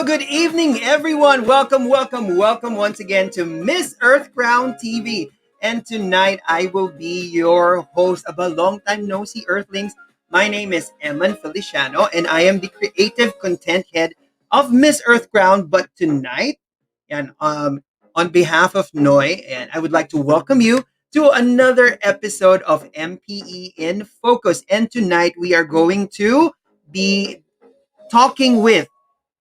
good evening, everyone. Welcome once again to Miss Earth Crown TV. And tonight, I will be your host of a long time no see Earthlings. My name is Eman Feliciano, and I am the creative content head of Miss Earth Crown. But tonight, and on behalf of Noy, and I would like to welcome you to another episode of MPE in Focus. And tonight, we are going to be talking with,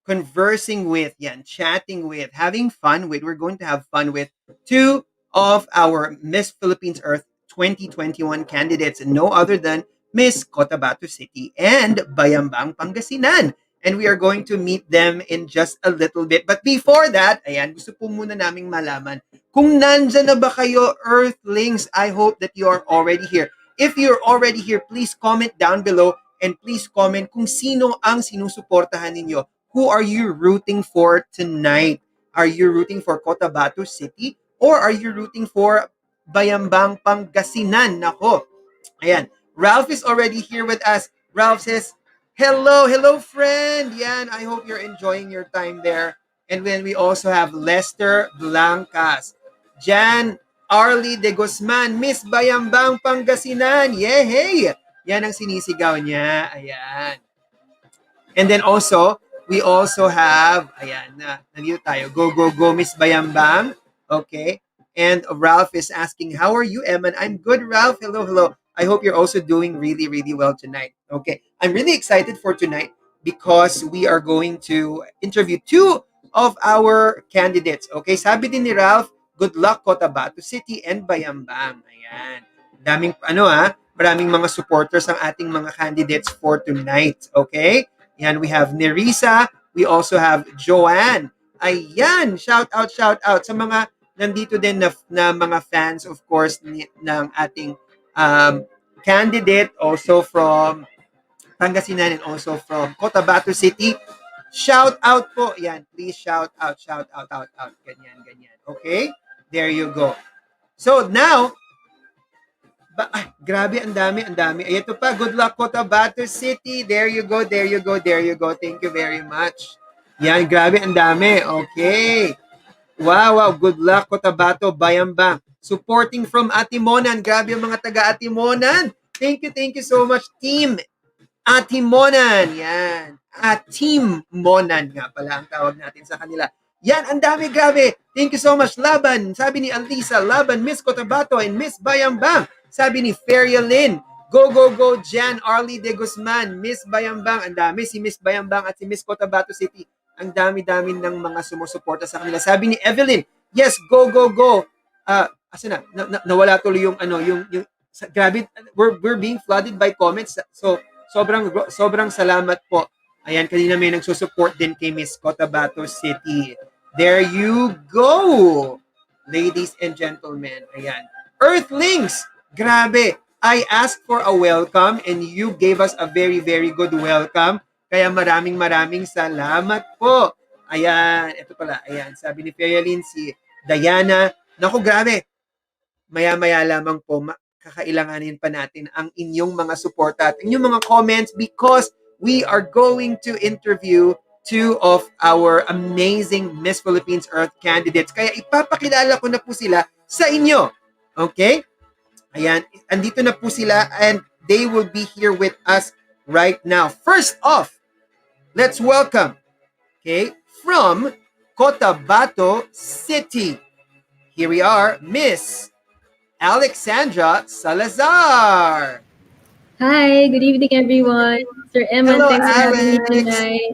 conversing with, yan, chatting with, having fun with. We're going to have fun with two of our Miss Philippines Earth 2021 candidates, no other than Miss Cotabato City and Bayambang, Pangasinan. And we are going to meet them in just a little bit. But before that, ayan, gusto po muna naming malaman kung nandyan na ba kayo, Earthlings. I hope that you are already here. If you're already here, please comment down below and please comment kung sino ang sinusuportahan ninyo. Who are you rooting for tonight? Are you rooting for Cotabato City or are you rooting for Bayambang, Pangasinan? Nako. Ayan. Ralph is already here with us. Ralph says, hello friend. Yan, I hope you're enjoying your time there. And then we also have Lester Blancas. Jan Rlee de Guzman, Miss Bayambang, Pangasinan. Yay! Yan ang sinisigaw niya. Ayan. And then also, we also have, ayan, nandito tayo, go, Miss Bayambang. Okay. And Ralph is asking, how are you, Eman? I'm good, Ralph. Hello. I hope you're also doing really, really well tonight. Okay. I'm really excited for tonight because we are going to interview two of our candidates. Okay. Sabi din ni Ralph, good luck, Cotabato City and Bayambang. Ayan. Maraming mga supporters ang ating mga candidates for tonight. Okay. Yan, we have Nerissa. We also have Joanne. Ayan, shout out sa mga nandito din na mga fans, of course, ng ating candidate, also from Pangasinan and also from Cotabato City. Shout out po. Yan, please shout out. Ganyan. Okay? There you go. So now, grabe, ang dami. Ito pa, good luck, Cotabato City. There you go. Thank you very much. Yan, grabe, ang dami. Okay. Wow. Good luck, Cotabato, Bayambang. Supporting from Atimonan. Grabe yung mga taga Atimonan. Thank you so much, Team Atimonan. Yan. Team Monan nga pala ang tawag natin sa kanila. Yan, ang dami, grabe. Thank you so much, Laban. Sabi ni Alisa, Laban, Miss Cotabato, and Miss Bayambang. Sabi ni Feria Lynn, go, Jan Rlee de Guzman, Miss Bayambang. Ang dami, si Miss Bayambang at si Miss Cotabato City. Ang dami-dami ng mga sumusuporta sa kanila. Sabi ni Evelyn, yes, go. Nawala tuloy yung grabe, we're being flooded by comments. So, sobrang salamat po. Ayan, kanina may nagsusupport din kay Miss Cotabato City. There you go, ladies and gentlemen. Ayan. Earthlings, grabe. I asked for a welcome and you gave us a very, very good welcome. Kaya maraming salamat po. Ayan, ito pala. Ayan, sabi ni Feria si Diana. Naku, grabe. Maya-maya lamang po, kakailanganin pa natin ang inyong mga suporta at inyong mga comments because we are going to interview two of our amazing Miss Philippines Earth candidates. Kaya ipapakilala ko na po sila sa inyo. Okay? Ayan, andito na po sila and they will be here with us right now. First off, let's welcome, okay, from Cotabato City. Here we are, Miss Alexandra Salazar. Hi, good evening everyone. Sir Eman, Hello, thanks for having me Alex. tonight.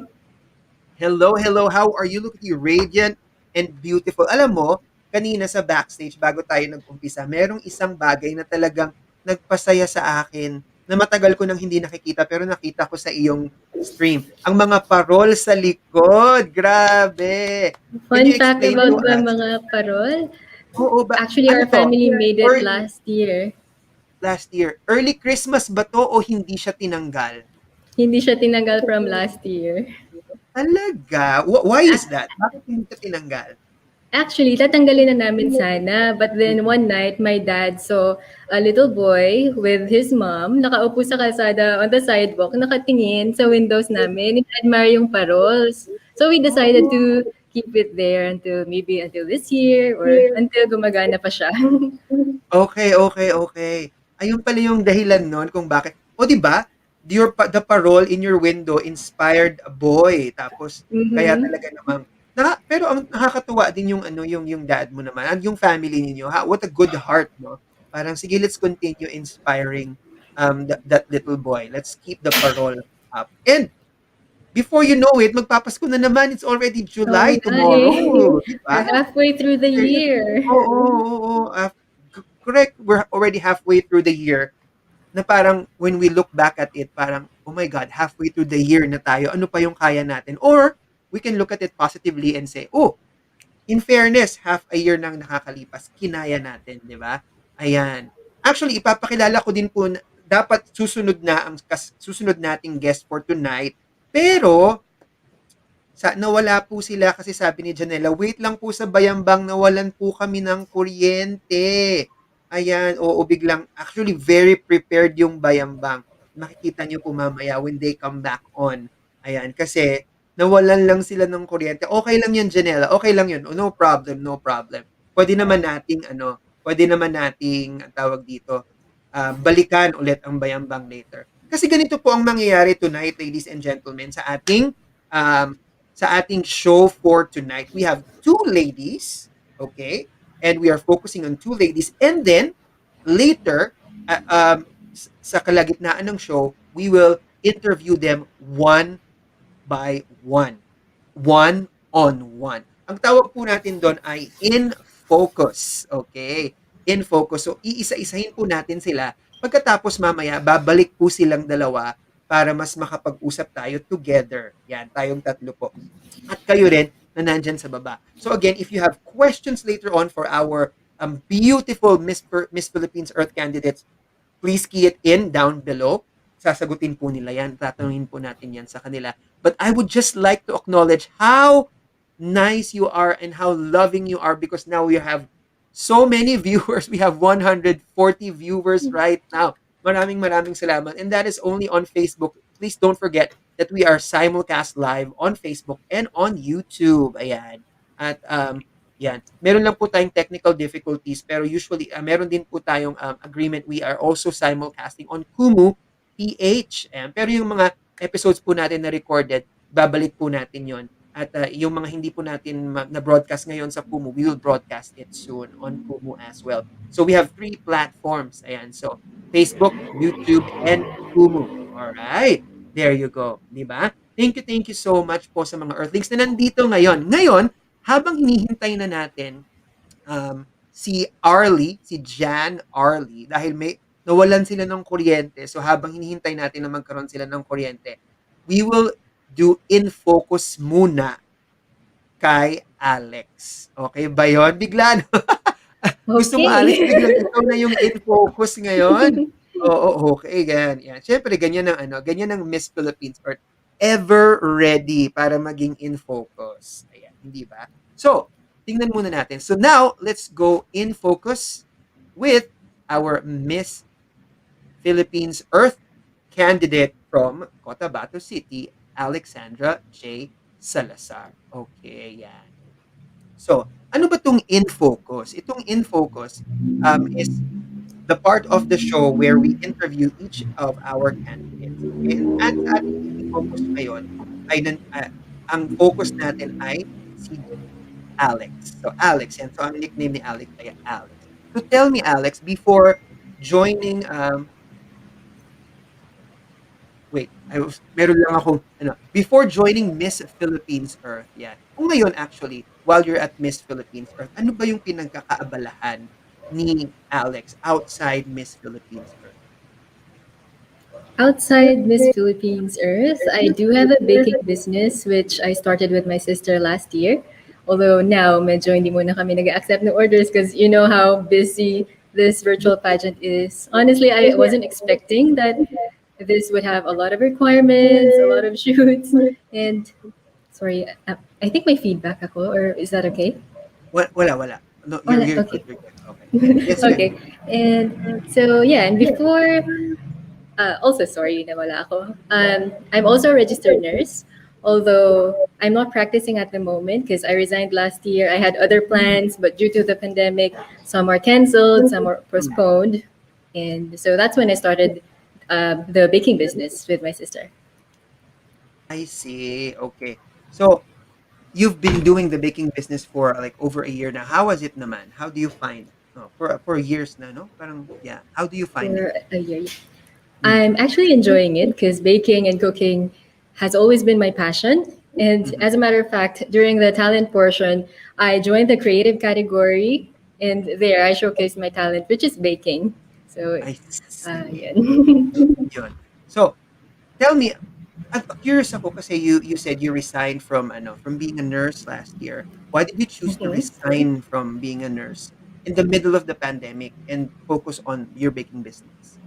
Hello. How are you? Look at you, radiant and beautiful. Alam mo, kanina sa backstage, bago tayo nag-umpisa, merong isang bagay na talagang nagpasaya sa akin na matagal ko nang hindi nakikita pero nakita ko sa iyong stream. Ang mga parol sa likod. Grabe. Fun fact explain about to the us? mga parol. Oo, Actually, ano our to? family made it Early- last year. Last year. Early Christmas ba to o hindi siya tinanggal? Hindi siya tinanggal from last year. Talaga? Why is that? Bakit hindi siya tinanggal? Actually, tatanggalin na namin sana. But then one night, my dad saw a little boy with his mom, nakaupo sa kalsada on the sidewalk, nakatingin sa windows namin, and admire yung parols. So we decided Oh. to keep it there until maybe until this year or until gumagana pa siya. Okay, okay, okay. Ayun pala yung dahilan nun kung bakit. O, di ba? The parole in your window inspired a boy. Tapos, kaya Mm-hmm. talaga namang, pero ang nakakatuwa din yung ano yung dad mo naman, yung family ninyo. Ha? What a good heart, no? Parang, sige, let's continue inspiring that little boy. Let's keep the parole up. And before you know it, magpapasko na naman. It's already Oo July nga eh. tomorrow. Di We're ba? halfway through the Seriously. year. Oo, oo. Correct. We're already halfway through the year na parang when we look back at it, parang, oh my God, halfway through the year na tayo. Ano pa yung kaya natin? Or we can look at it positively and say, oh, in fairness, half a year nang nakakalipas, kinaya natin, di ba? Ayan. Actually, ipapakilala ko din po, dapat susunod na ang susunod nating guest for tonight. Pero, nawala po sila kasi sabi ni Janela, wait lang po sa Bayambang, nawalan po kami ng kuryente. Ayan, oo, biglang, actually, very prepared yung Bayambang. Makikita niyo po mamaya when they come back on. Ayan, kasi nawalan lang sila ng kuryente. Okay lang yan, Janela. Okay lang yun. Oh, no problem, no problem. Pwede naman nating, ang tawag dito, balikan ulit ang Bayambang later. Kasi ganito po ang mangyayari tonight, ladies and gentlemen, um, sa ating show for tonight. We have two ladies, okay? And we are focusing on two ladies. And then, later, sa kalagitnaan ng show, we will interview them one by one. One on one. Ang tawag po natin doon ay in focus. Okay? In focus. So, iisa-isahin po natin sila. Pagkatapos mamaya, babalik po silang dalawa para mas makapag-usap tayo together. Yan, tayong tatlo po. At kayo rin na nandyan sa baba. So again, if you have questions later on for our beautiful Miss Philippines Earth candidates, please key it in down below. Sasagutin po nila yan. Tatanungin po natin yan sa kanila. But I would just like to acknowledge how nice you are and how loving you are because now we have so many viewers. We have 140 viewers right now. Maraming salamat. And that is only on Facebook. Please don't forget that we are simulcast live on Facebook and on YouTube. Ayan. At yan. Meron lang po tayong technical difficulties pero usually meron din po tayong agreement. We are also simulcasting on Kumu PH. Pero yung mga episodes po natin na recorded, babalik po natin yon. At yung mga hindi po natin na-broadcast ngayon sa Kumu, we will broadcast it soon on Kumu as well. So we have 3 platforms. Ayan. So Facebook, YouTube, and Kumu. Alright. There you go. Di ba? Thank you so much po sa mga Earthlings na nandito ngayon. Ngayon, habang hinihintay na natin si Arlie, si Jan Arlie, dahil nawalan sila ng kuryente. So habang hinihintay natin na magkaroon sila ng kuryente, we will do in focus muna kay Alex. Okay ba yun? Bigla, no? Gusto mo, Alex, Okay. biglang ikaw na yung in focus ngayon? Oo, okay, yan. Siyempre, ganyan ang Miss Philippines or ever ready para maging in focus. Ayan, hindi ba? So, tingnan muna natin. So now, let's go in focus with our Miss Philippines Earth candidate from Cotabato City, Alexandra J. Salazar. Okay, yan. So, ano ba itong in focus? Itong in focus is the part of the show where we interview each of our candidates. Okay? At sa ating i-focus ngayon, ang focus natin ay si Alex. So, Alex, yan. So, ang nickname ni Alex ay Alex. So, tell me, Alex, before joining, meron lang akong, before joining Miss Philippines Earth, yan. Kung ngayon, actually, while you're at Miss Philippines Earth, ano ba yung pinagkakaabalahan ni Alex outside Miss Philippines Earth? Outside Miss Philippines Earth, I do have a baking business which I started with my sister last year. Although now, medyo hindi muna kami nag-accept ng orders because you know how busy this virtual pageant is. Honestly, I wasn't expecting that this would have a lot of requirements, a lot of shoots, and sorry, I think my feedback ako, or is that okay? Wala. No, Wala, you're good, okay. you're good. Okay. Yes, ma'am. Okay. And so yeah, and before also sorry na wala ako. I'm also a registered nurse. Although I'm not practicing at the moment because I resigned last year. I had other plans, but due to the pandemic, some are canceled, some are Mm. postponed. And so that's when I started the baking business with my sister. I see. Okay. So you've been doing the baking business for like over a year now. How was it naman? How do you find for years na, no? Parang yeah. How do you find it? For a year. Mm. I'm actually enjoying it because baking and cooking has always been my passion. And Mhm. as a matter of fact, during the talent portion, I joined the creative category, and there I showcased my talent, which is baking. So, I see. yeah. Yun. So, tell me, curious ako kasi you said you resigned from from being a nurse last year. Why did you choose to Mhm. resign from being a nurse in the middle of the pandemic and focus on your baking business?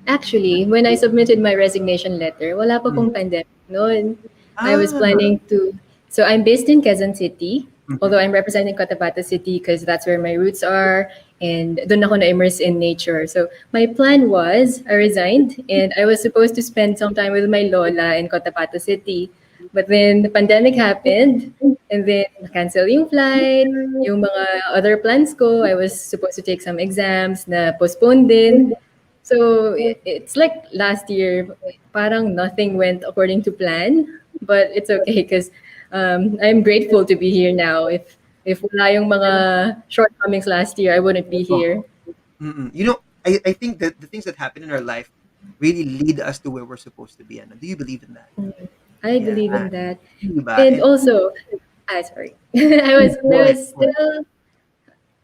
Actually, when I submitted my resignation letter, wala pa Mm. pong pandemic noon. I was Ah. planning to. So I'm based in Quezon City, although Mhm. I'm representing Cotabato City because that's where my roots are, and doon ako na-immerse in nature. So my plan was, I resigned, and I was supposed to spend some time with my lola in Cotabato City. But then the pandemic happened, and then cancel yung flight, yung mga other plans ko. I was supposed to take some exams na postponed din. So it's like last year, parang nothing went according to plan, but it's okay because I'm grateful to be here now. If wala yung mga shortcomings last year, I wouldn't be here. Mm. You know, I think that the things that happen in our life really lead us to where we're supposed to be. Ano? Do you believe in that? I Yeah. believe in that. Di ba? And And also, sorry, go I ahead, was go ahead. still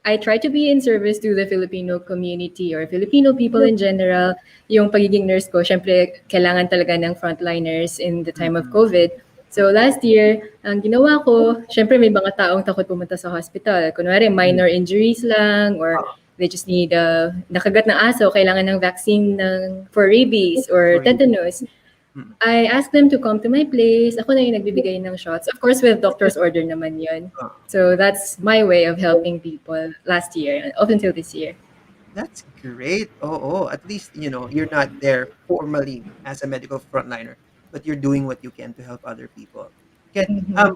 I try to be in service to the Filipino community or Filipino people in general. Yung pagiging nurse ko, syempre, kailangan talaga ng frontliners in the time of Mm-mm. COVID. So last year, ang ginawa ko, syempre may mga taong takot pumunta sa hospital. Kunwari, Mm. minor injuries lang or Oo, they just need nakagat ng aso, kailangan ng vaccine for rabies or sorry. tetanus. Mm. I asked them to come to my place. Ako na yung nagbibigay ng shots. Of course, with doctor's order naman yun. Oo. So that's my way of helping people last year, up until this year. That's great. Oo, at least, you're not there formally as a medical frontliner, but you're doing what you can to help other people. Can Mhm.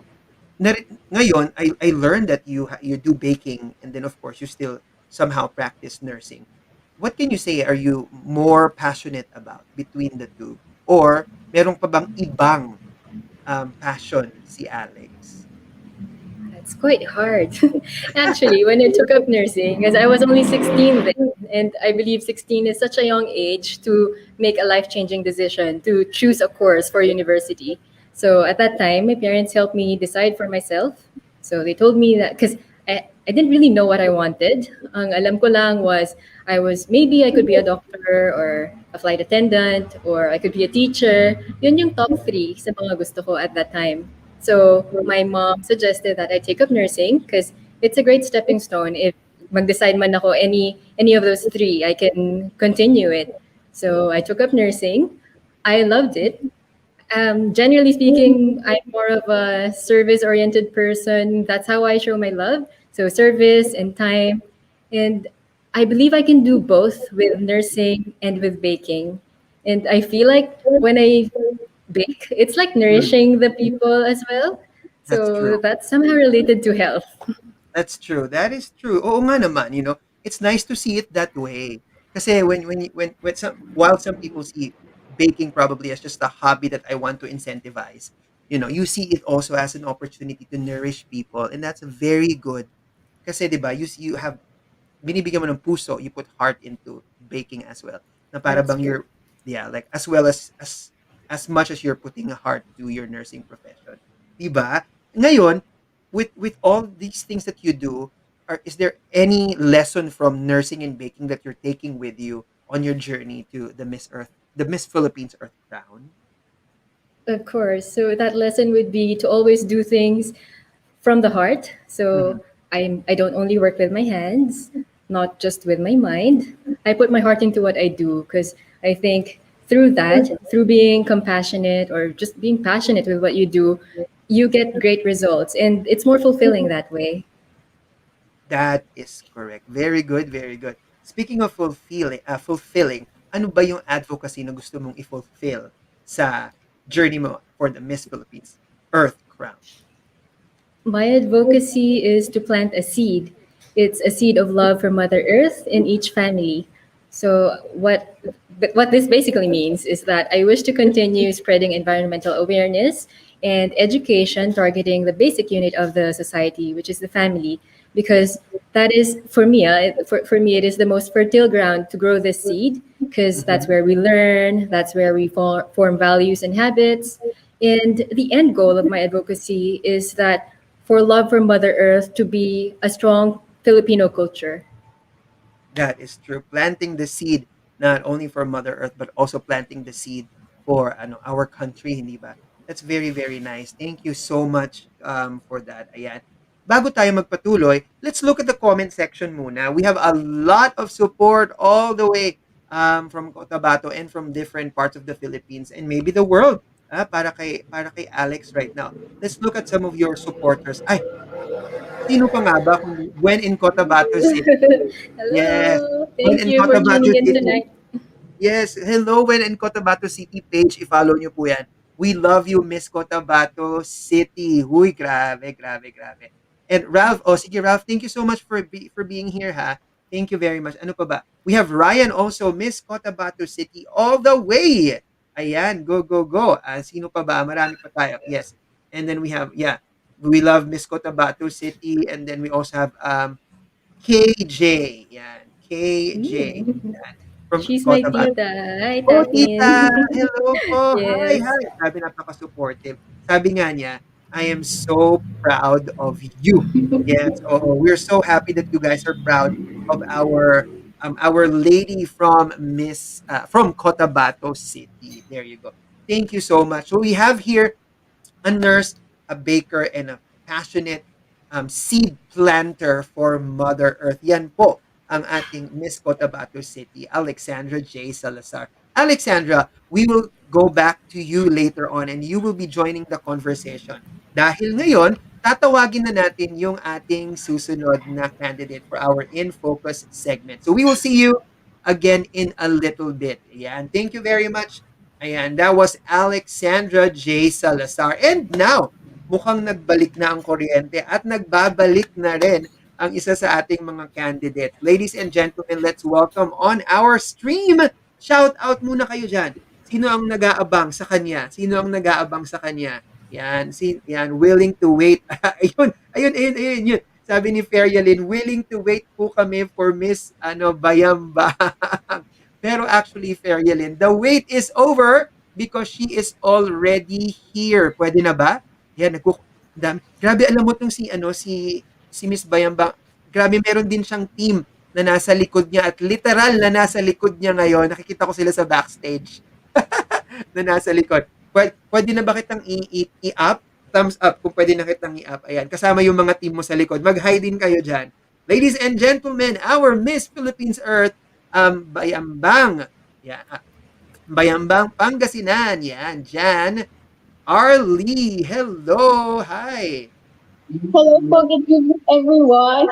ngayon I learned that you do baking and then of course you still somehow practice nursing. What can you say are you more passionate about between the two? Or meron pa bang ibang passion si Alex? That's quite hard. Actually, when I took up nursing, because I was only 16 then, and I believe 16 is such a young age to make a life changing decision to choose a course for university. So at that time, my parents helped me decide for myself. So they told me that, because I didn't really know what I wanted. Ang alam ko lang was maybe I could be a doctor or a flight attendant or I could be a teacher. Yun yung top three sa mga gusto ko at that time. So my mom suggested that I take up nursing because it's a great stepping stone. If mag-decide man ako any of those three, I can continue it. So I took up nursing. I loved it. Generally speaking, I'm more of a service-oriented person. That's how I show my love. So service and time, and I believe I can do both with nursing and with baking. And I feel like when I bake, it's like Mm, nourishing the people as well. that's So true. that's somehow related to health. That's true. That is true. Oo nga naman, it's nice to see it that way. Kasi when while some people see baking probably as just a hobby that I want to incentivize, you see it also as an opportunity to nourish people, and that's very good. Kasi 'di ba, you have binibigyan mo ng puso, you put heart into baking as well. Na para That's bang true. you're, yeah, like as well as much as you're putting a heart to your nursing profession. 'Di ba? Ngayon, with all these things that you do, is there any lesson from nursing and baking that you're taking with you on your journey to the Miss Philippines Earth Crown? Of course. So that lesson would be to always do things from the heart. Mhm. So I don't only work with my hands, not just with my mind. I put my heart into what I do because I think through that, through being compassionate or just being passionate with what you do, you get great results and it's more fulfilling that way. That is correct. Very good, very good. Speaking of fulfilling, ano ba yung advocacy na gusto mong i-fulfill sa journey mo for the Miss Philippines Earth Crown? My advocacy is to plant a seed. It's a seed of love for Mother Earth in each family. So what this basically means is that I wish to continue spreading environmental awareness and education targeting the basic unit of the society, which is the family, because that is for me it is the most fertile ground to grow this seed because that's Mhm. where we learn, that's where we form values and habits. And the end goal of my advocacy is that for love for Mother Earth to be a strong Filipino culture. That is true. Planting the seed not only for Mother Earth but also planting the seed for our country, hindi ba? That's very very nice. Thank you so much for that. Ayan. Bago tayo magpatuloy, let's look at the comment section muna. We have a lot of support all the way from Cotabato and from different parts of the Philippines and maybe the world. Para kay Alex right now. Let's look at some of your supporters. Ay, sino pa nga ba kundi when in Cotabato City? Yes, Hello. when Thank in you for Cotabato tuning in City. tonight. Yes, hello when in Cotabato City page, i-follow niyo po 'yan. We love you, Miss Cotabato City. Huy, grabe, grabe, grabe. And Ralph, oh sige Ralph, thank you so much for being here ha. Thank you very much. Ano pa ba? We have Ryan also, Miss Cotabato City all the way. Ayan, go, go, go. Sino pa ba? Marami pa tayo. Yes. And then we have, yeah, we love Miss Cotabato City. And then we also have KJ. Yan, KJ. Mm. Yan, from She's my Cotabato. tita. Hi, Oh, tita! Tatin. Hello po! Hi, Yes. hi! Grabe napaka-supportive. Sabi nga niya, "I am so proud of you." Yes, oo. We're so happy that you guys are proud of our lady from from Cotabato City. There you go. Thank you so much. So we have here a nurse, a baker, and a passionate seed planter for Mother Earth. Yan po ang ating Miss Cotabato City, Alexandra J. Salazar. Alexandra, we will go back to you later on and you will be joining the conversation. Dahil ngayon, tatawagin na natin yung ating susunod na candidate for our In Focus segment. So we will see you again in a little bit. Ayan. Thank you very much. Ayan, that was Alexandra J. Salazar. And now, mukhang nagbalik na ang kuryente at nagbabalik na rin ang isa sa ating mga candidates. Ladies and gentlemen, let's welcome on our stream. Shout out muna kayo dyan. Sino ang nag-aabang sa kanya? Sino ang nag-aabang sa kanya? Yan, willing to wait. Ayun, yun. Sabi ni Ferialin, willing to wait po kami for Miss Bayambang. Pero actually, Ferialin, the wait is over because she is already here. Pwede na ba? Yan, grabe alam mo tong si Miss Bayambang, grabe meron din siyang team na nasa likod niya at literal na nasa likod niya ngayon. Nakikita ko sila sa backstage na nasa likod. Pwede na ba kitang i-up? Thumbs up kung pwede na kitang i-up. Ayan, kasama yung mga team mo sa likod. Mag-hi din kayo dyan. Ladies and gentlemen, our Miss Philippines Earth, Bayambang. Yan, Bayambang Pangasinan. Yan, Jan. Rlee, hello. Hi. Hello po, good evening everyone.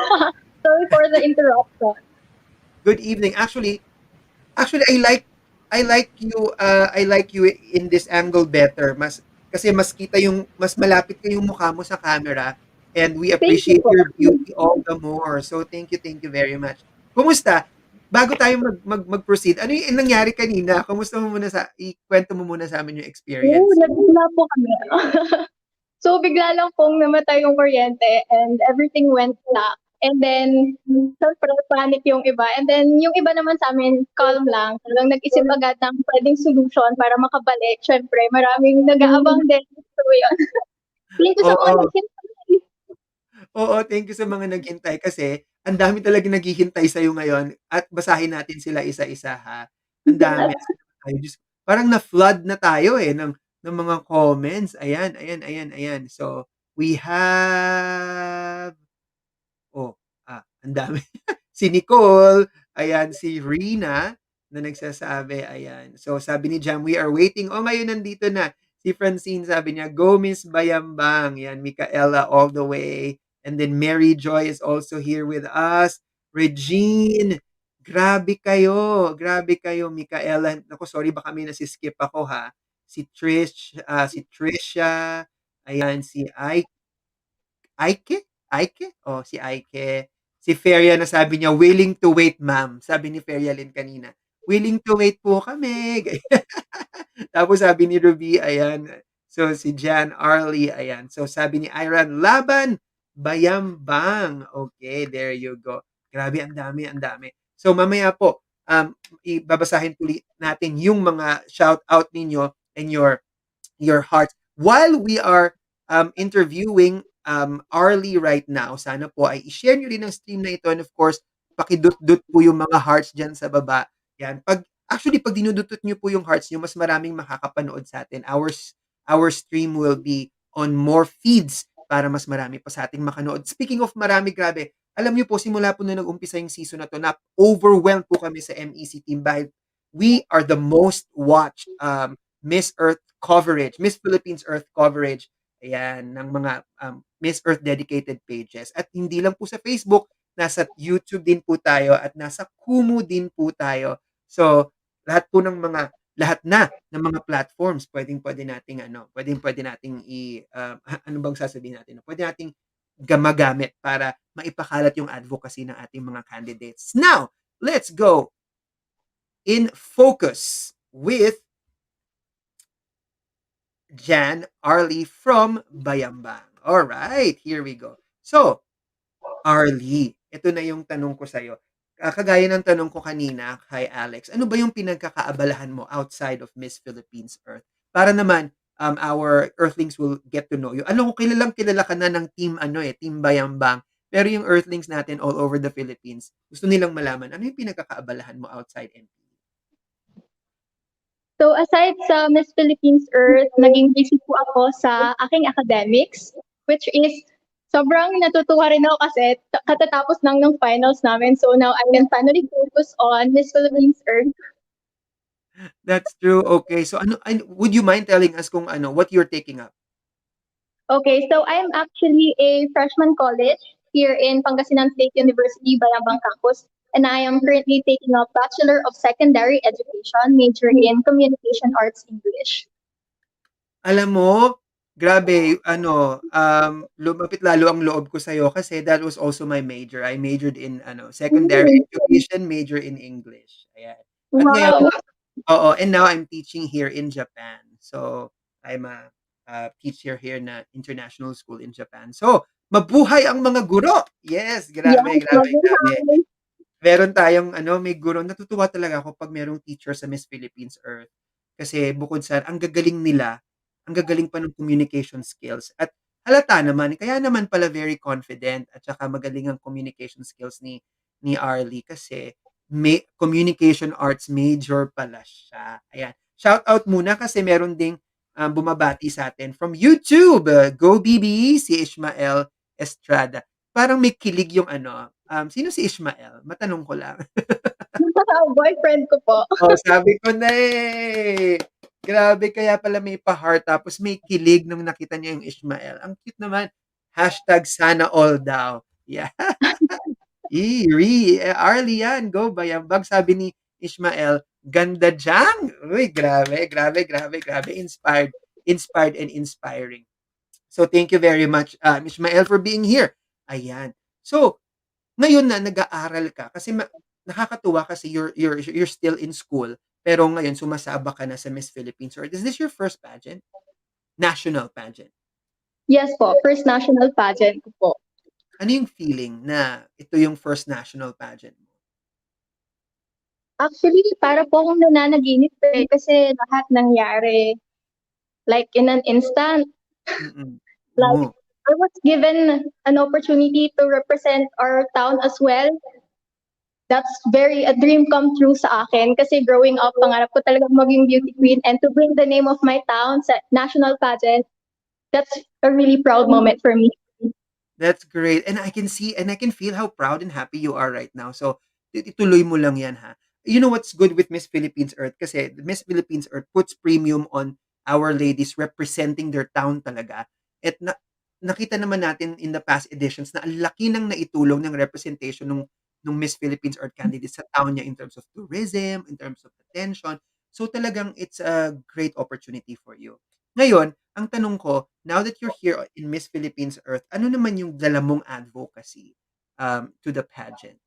Sorry for the interruption. Good evening. Actually, I like you in this angle better. Kasi mas malapit yung mukha mo sa camera and we Thank you appreciate po. your beauty all the more. So thank you very much. Kumusta? Bago tayo mag-proceed, ano yung nangyari kanina? Kumusta mo muna ikwento mo muna sa amin yung experience. Nagsimula po kami. So, bigla lang pong namatay yung kuryente and everything went black. And then, syempre, panic yung iba. And then, yung iba naman sa amin, calm lang. Talagang nag-isip agad ng pwedeng solution para makabalik. Syempre, maraming nag-aabang din. So, yun. Thank you sa mga Oo. naghintay. Oo, thank you sa mga naghintay kasi ang dami talagang naghihintay sa'yo ngayon at basahin natin sila isa-isa ha. Ang dami. Yes. Ay, Diyos, parang na-flood na tayo ng mga comments. Ayan, ayan, ayan, ayan. So, we have Oh, ang dami. Si Nicole, ayan, si Rina na nagsasabi, ayan. So, sabi ni Jam, we are waiting. Oh, ngayon nandito na. Si Francine, sabi niya, go Miss Bayambang. Yan, Micaela all the way. And then Mary Joy is also here with us. Regine, grabe kayo, Micaela. Naku, sorry, baka may nasiskip ako ha. si Trish, si Trisha, ayan, si Aike? Aike? Oh, si Aike. Si Feria na sabi niya, willing to wait, ma'am. Sabi ni Feria Lynn kanina, willing to wait po kami. Tapos sabi ni Ruby, ayan. So, si Jan Arlie, ayan. So, sabi ni Iran, laban, bayambang. Okay, there you go. Grabe, ang dami, ang dami. So, mamaya po, ibabasahin tuloy natin yung mga shout out ninyo and your hearts. While we are interviewing Arlie right now, sana po ay i-share nyo rin ang stream na ito and of course, pakidut-dut po yung mga hearts dyan sa baba. Yan. Pag dinudutot nyo po yung hearts nyo, mas maraming makakapanood sa atin. Our stream will be on more feeds para mas marami pa sa ating makanood. Speaking of marami, grabe, alam niyo po, simula po na nag-umpisa yung season na to, na overwhelmed po kami sa MEC team dahil we are the most watched Miss Earth coverage, Miss Philippines Earth coverage, ayan, ng mga Miss Earth dedicated pages. At hindi lang po sa Facebook, nasa YouTube din po tayo at nasa Kumu din po tayo. So, lahat na ng mga platforms pwedeng-pwede nating pwedeng-pwede nating ano bang sasabihin natin? Pwede nating magamit para maipakalat yung advocacy ng ating mga candidates. Now, let's go in focus with Jan Arlie from Bayambang. All right, here we go. So, Arlie, ito na yung tanong ko sa'yo. Kagaya ng tanong ko kanina kay Alex, ano ba yung pinagkakaabalahan mo outside of Miss Philippines Earth? Para naman, our Earthlings will get to know you. Alam ko, kilala ka na ng Team Bayambang. Pero yung Earthlings natin all over the Philippines, gusto nilang malaman, ano yung pinagkakaabalahan mo outside MPE? So aside sa Miss Philippines Earth, naging busy po ako sa aking academics, which is sobrang natutuwa rin ako kasi katatapos lang ng finals namin. So now I can finally focus on Miss Philippines Earth. That's true. Okay. So would you mind telling us kung what you're taking up? Okay, so I'm actually a freshman college here in Pangasinan State University, Bayambang Campus. And I am currently taking up Bachelor of Secondary Education, major in Communication Arts English. Alam mo, grabe, lumapit lalo ang loob ko sa'yo kasi that was also my major. I majored in secondary education, major in English. Ayan. At ngayon, and now I'm teaching here in Japan. So, I'm a teacher here na international school in Japan. So, mabuhay ang mga guro! Yes, grabe, grabe, grabe. Meron tayong may guro. Natutuwa talaga ako pag merong teacher sa Miss Philippines Earth. Kasi bukod sa, ang gagaling nila, ang gagaling pa ng communication skills. At halata naman, kaya naman pala very confident at saka magaling ang communication skills ni Arlie kasi may communication arts major pala siya. Ayan. Shout out muna kasi meron ding bumabati sa atin from YouTube. Go BB, si Ishmael Estrada. Parang may kilig yung sino si Ishmael? Matanong ko lang. Boyfriend ko po. Sabi ko na eh. Grabe, kaya pala may pa-heart tapos may kilig nung nakita niya yung Ishmael. Ang cute naman. Hashtag sana all daw. Yeah. Arlie yan. Go Bayambang. Sabi ni Ishmael, ganda dyan. Uy, grabe, grabe, grabe, grabe. Inspired and inspiring. So thank you very much, Ishmael, for being here. Ayan. So, ngayon na nag-aaral ka kasi nakakatuwa kasi you're still in school pero ngayon sumasabak ka na sa Miss Philippines. Or is this your first pageant? National pageant? Yes po, first national pageant ko po. Ano yung feeling na ito yung first national pageant mo? Actually, para po akong nananaginip kasi lahat nangyari like in an instant. Like, I was given an opportunity to represent our town as well. That's a dream come true sa akin kasi growing up, pangarap ko talaga maging beauty queen and to bring the name of my town sa national pageant, that's a really proud moment for me. That's great. And I can see and I can feel how proud and happy you are right now. So, ituloy mo lang yan, ha? You know what's good with Miss Philippines Earth? Kasi Miss Philippines Earth puts premium on our ladies representing their town talaga. At nakita naman natin in the past editions na ang laki ng naitulong ng representation ng Miss Philippines Earth candidates sa town niya in terms of tourism, in terms of attention. So talagang it's a great opportunity for you. Ngayon, ang tanong ko, now that you're here in Miss Philippines Earth, ano naman yung dala mong advocacy to the pageant?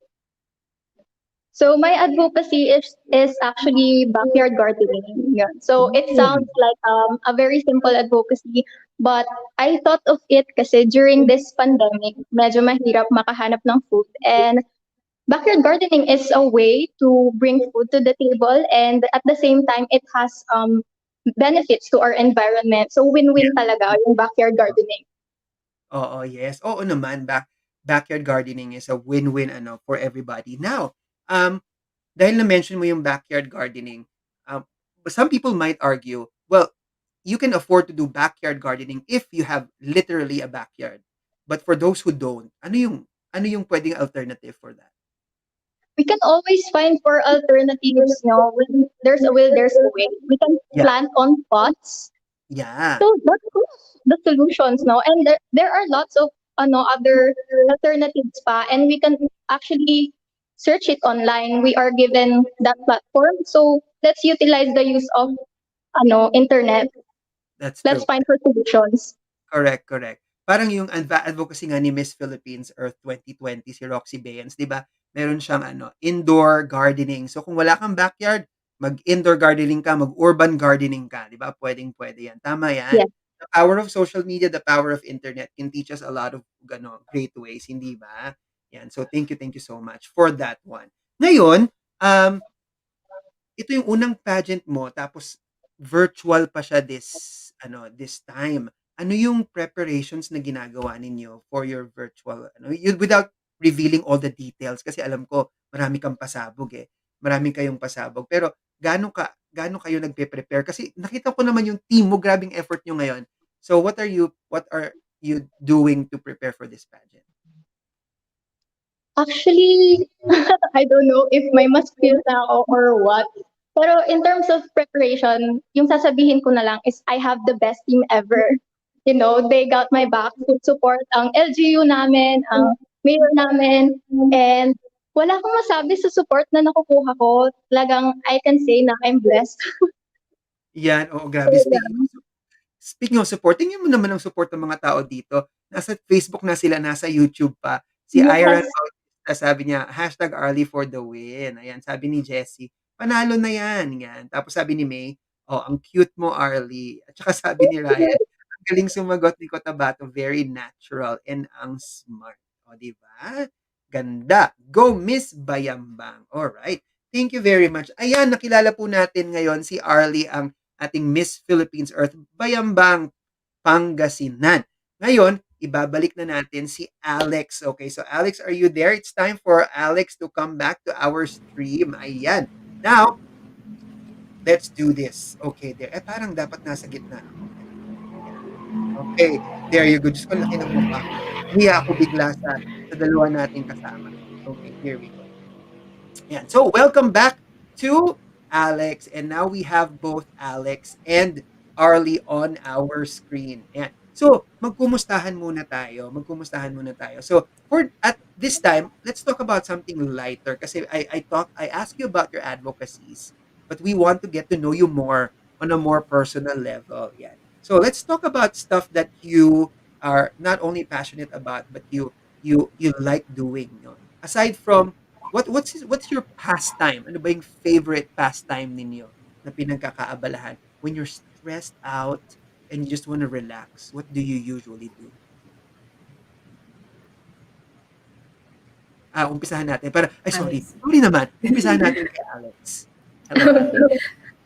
So my advocacy is actually backyard gardening. Yeah. So it sounds like a very simple advocacy, but I thought of it kasi during this pandemic, medyo mahirap makahanap ng food, and backyard gardening is a way to bring food to the table, and at the same time it has benefits to our environment. So win-win talaga yung backyard gardening. Oo, yes. Oo naman, backyard gardening is a win-win ano for everybody. Now, dahil na-mention mo yung backyard gardening, some people might argue, well, you can afford to do backyard gardening if you have literally a backyard. But for those who don't, ano yung pwedeng alternative for that? We can always find for alternatives, when there's a will, there's a way. We can Yeah. plant on pots. Yeah. So that's the solutions, no? And there are lots of other alternatives pa, and we can actually search it online. We are given that platform. So let's utilize the use of internet. That's Let's true. find for solutions. Correct, correct. Parang yung advocacy nga ni Miss Philippines Earth 2020, si Roxy Bayans, 'di ba? Meron siyang indoor gardening. So kung wala kang backyard, mag-indoor gardening ka, mag-urban gardening ka, 'di ba? Pwedeng-pwede 'yan. Tama 'yan. Yes. The power of social media, the power of internet can teach us a lot of great ways, hindi ba? Yan. So thank you so much for that one. Ngayon, ito yung unang pageant mo tapos virtual pa siya this time. Ano yung preparations na ginagawa ninyo for your virtual without revealing all the details kasi alam ko marami kang pasabog eh. Marami kayong pasabog. Pero gaano kayo nagpe-prepare kasi nakita ko naman yung team mo, grabing effort nyo ngayon. So what are you doing to prepare for this pageant? Actually, I don't know if may mas feel na ako or what. Pero in terms of preparation, yung sasabihin ko na lang is I have the best team ever. They got my back, full support ang LGU namin, ang mayor namin, and wala akong masabi sa support na nakukuha ko. Talagang I can say na I'm blessed. Yan, oo, grabe. Speaking of support, tingnan mo naman ang support ng mga tao dito. Nasa Facebook na sila, nasa YouTube pa. Si Ira Yes. Bautista, sabi niya, #Arlie for the win. Ayan, sabi ni Jessie, panalo na yan. Yan. Tapos sabi ni May, oh, ang cute mo, Arlie. At saka sabi ni Ryan, ang galing sumagot ni Cotabato, very natural and ang smart. O, di ba? Ganda. Go, Miss Bayambang. Alright. Thank you very much. Ayan, nakilala po natin ngayon si Arlie, ang ating Miss Philippines Earth, Bayambang, Pangasinan. Ngayon, ibabalik na natin si Alex. Okay, so Alex, are you there? It's time for Alex to come back to our stream. Ayan. Now, let's do this. Okay, there. Parang dapat nasa gitna ako. Ayan. Okay, there you go. Diyos ko, laki ng mukha ko. Hiya ako bigla sa dalawa nating kasama. Okay, here we go. Ayan. So, welcome back to Alex. And now we have both Alex and Arlie on our screen. Ayan. So, magkumustahan muna tayo. So, at this time, let's talk about something lighter. Kasi I asked you about your advocacies, but we want to get to know you more on a more personal level. Yan. So, let's talk about stuff that you are not only passionate about, but you like doing. Aside from what's your pastime? Ano ba yung favorite pastime ninyo na pinagkakaabalahan when you're stressed out and you just want to relax? What do you usually do? Umpisahan natin. Sorry. Alex. Sorry naman. Umpisahan natin kay Alex. Hello.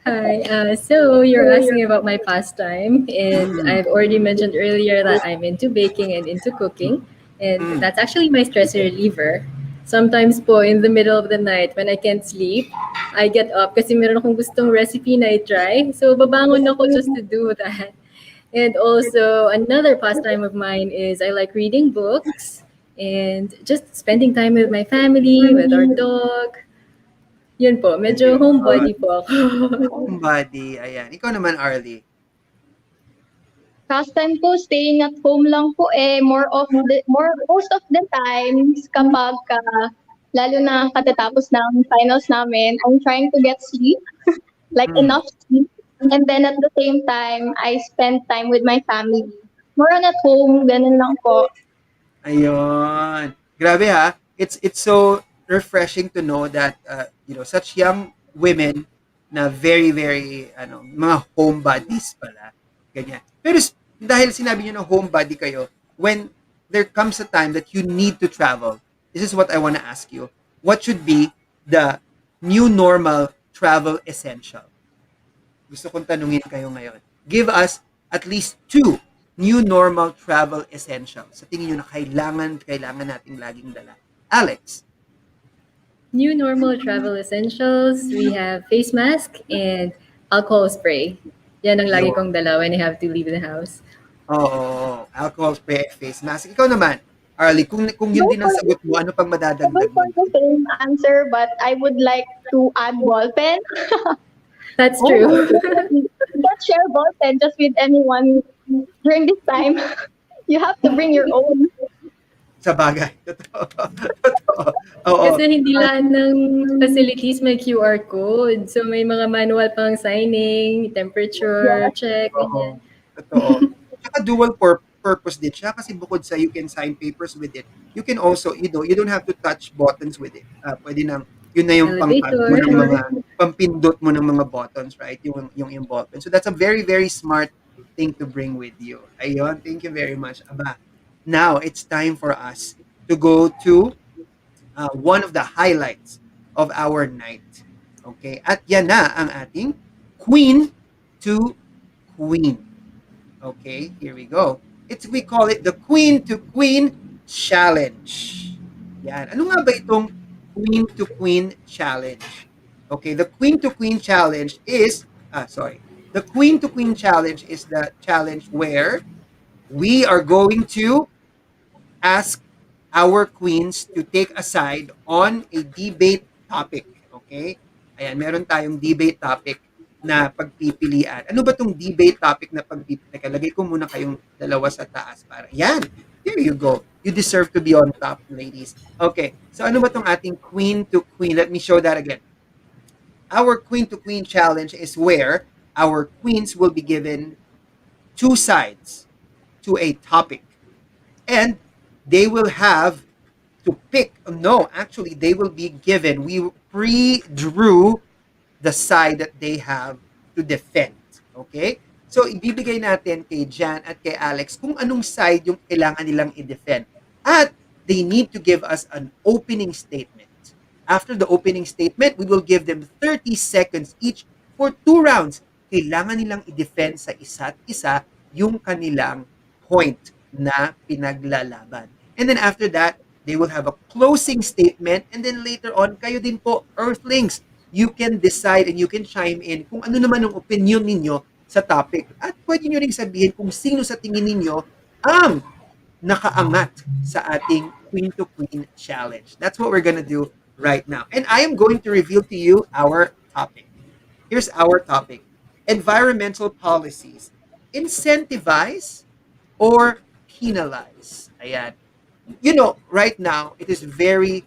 Hi. So you're asking about my pastime, and I've already mentioned earlier that I'm into baking and into cooking, and that's actually my stress reliever. Sometimes po, in the middle of the night, when I can't sleep, I get up kasi meron akong gustong recipe na i-try. So babangon ako just to do that. And also, another pastime of mine is I like reading books and just spending time with my family, with our dog. Yun po, medyo homebody po ako. Homebody. Ayan. Ikaw naman, Arlie. Pastime ko, staying at home lang po most of the times kapag lalo na katatapos ng finals namin, I'm trying to get sleep. like Mm. enough sleep. And then at the same time, I spend time with my family. More on at home, ganun lang po. Ayun. Grabe ha. It's so refreshing to know that such young women na very very mga homebodies pala. Ganyan. Pero dahil sinabi niyo na homebody kayo, when there comes a time that you need to travel, this is what I want to ask you. What should be the new normal travel essential? Gusto kong tanungin kayo ngayon. Give us at least two new normal travel essentials sa tingin nyo na kailangan nating laging dala. Alex. New normal travel essentials, we have face mask and alcohol spray. Yan ang lagi Yo. kong dala when I have to leave the house. Oo. Alcohol spray, face mask. Ikaw naman, Arlie, kung yun Go din ang for sagot mo, ano pang I madadagdag go mo? for the same answer, but I would like to add ball pen. That's Oh. true. You can't share ball pen just with anyone during this time. You have to bring your own. Sa bagay. Totoo. Totoo. Oo. Kasi hindi lahat ng facilities may QR code. So may mga manual pang signing, temperature Yes. check, Oo. ganyan. Totoo. Tsaka dual purpose din siya kasi bukod sa you can sign papers with it, you can also, you don't have to touch buttons with it. Pwede nang, yun na yung pang-tap mo ng Elevator. mga, pampindot mo ng mga buttons, right? Yung ballpen. So that's a very, very smart thing to bring with you. Ayun, thank you very much. Aba, now it's time for us to go to one of the highlights of our night. Okay? At yan na ang ating Queen to Queen. Okay, here we go. We call it the Queen to Queen Challenge. Yan. Ano nga ba itong Queen to Queen Challenge? Okay, the Queen to Queen Challenge is, the Queen to Queen Challenge is the challenge where we are going to ask our queens to take a side on a debate topic. Okay? Ayan, meron tayong debate topic na pagpipilian. Ano ba tong debate topic na pagpipilian? Teka, lagay ko muna kayong dalawa sa taas para. Yan! There you go. You deserve to be on top, ladies. Okay, so ano ba tong ating queen to queen? Let me show that again. Our queen to queen challenge is where our queens will be given two sides to a topic. And they will have to pick. No, actually, they will be given. We pre-drew the side that they have to defend. Okay? So, ibibigay natin kay Jan at kay Alex kung anong side yung kailangan nilang i-defend. At they need to give us an opening statement. After the opening statement, we will give them 30 seconds each for 2 rounds. Kailangan nilang i-defend sa isa't isa yung kanilang point na pinaglalaban. And then after that, they will have a closing statement, and then later on, kayo din po, Earthlings, you can decide and you can chime in kung ano naman ang opinion ninyo sa topic. At pwede nyo rin sabihin kung sino sa tingin ninyo ang nakaangat sa ating Queen to Queen Challenge. That's what we're gonna do right now. And I am going to reveal to you our topic. Here's our topic. Environmental policies. Incentivize or penalize. Ayan. Right now it is very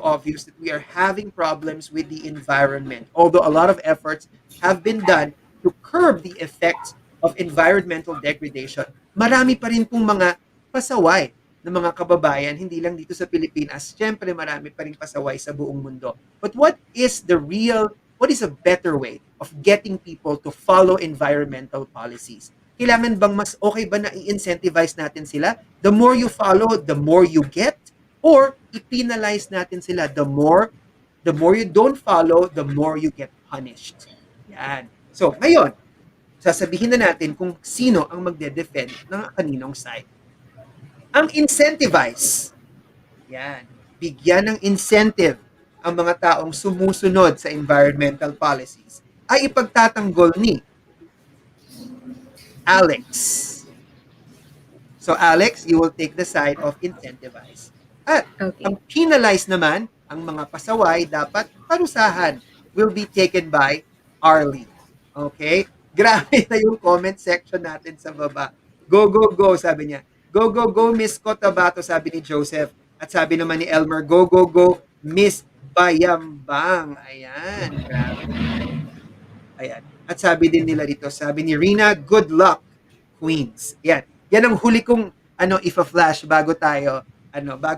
obvious that we are having problems with the environment. Although a lot of efforts have been done to curb the effects of environmental degradation, marami pa rin pong mga pasaway ng mga kababayan, hindi lang dito sa Pilipinas. Siyempre, marami pa rin pasaway sa buong mundo. But what is a better way of getting people to follow environmental policies? Kailangan bang mas okay ba na i-incentivize natin sila? The more you follow, the more you get? Or i-penalize natin sila, the more you don't follow, the more you get punished. Yan. So, ngayon, sasabihin na natin kung sino ang magde-defend ng kaninong side. Ang incentivize. Yan. Bigyan ng incentive ang mga taong sumusunod sa environmental policies ay ipagtatanggol ni Alex. So Alex, you will take the side of incentivize. At Okay. ang penalize naman, ang mga pasaway dapat parusahan will be taken by Arlie. Okay? Grabe na yung comment section natin sa baba. Go, go, go, sabi niya. Go, go, go, Miss Cotabato, sabi ni Joseph. At sabi naman ni Elmer, go, go, go, Miss Bayambang. Ayan, grabe. Ayan. At sabi din nila dito, sabi ni Rina, good luck, Queens. Yan. Yan ang huli kong if-a-flash bago